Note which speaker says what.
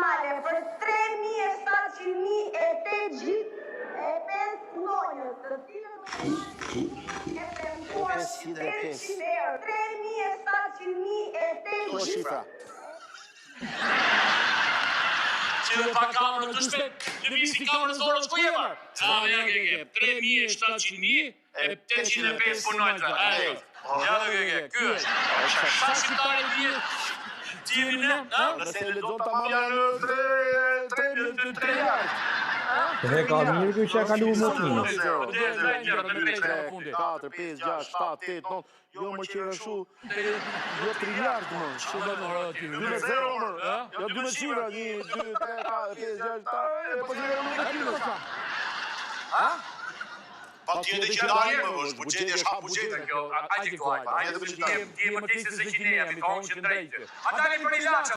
Speaker 1: maksimale për 3.700.000 gjithë e 5 nonjës, të cilët e premtuar 500 euro. 3.700.000
Speaker 2: shifra.
Speaker 3: Që pa kamerën të shpet, lëvisi kamerën zorës ku jema. 3.700.805 punojtë. Ja dhe ky është. Sa shqiptari vjetë? Ti jemi ne?
Speaker 2: Nëse lexon tamam janë 3 jarë.
Speaker 4: Dhe ka mirë kjo që ka kalu motimin.
Speaker 2: 4, 5, 6, 7, 8, 9. Jo më që është jo 3 miliardë më.
Speaker 3: Shumë në orë aty.
Speaker 2: 2 me 0 më. Jo 2 me qifra, 1, 2, 3, 4, 5, 6, 7. Po që nuk e kilo sa.
Speaker 3: Ha? Pa tjetë që dalje më është, buqetje është ha buqete kjo, ajtë këtu ajtë, ajtë të bëjtë, ti e më tisë se që ne, mi thonë që drejtë. Ata ne për ilaqa.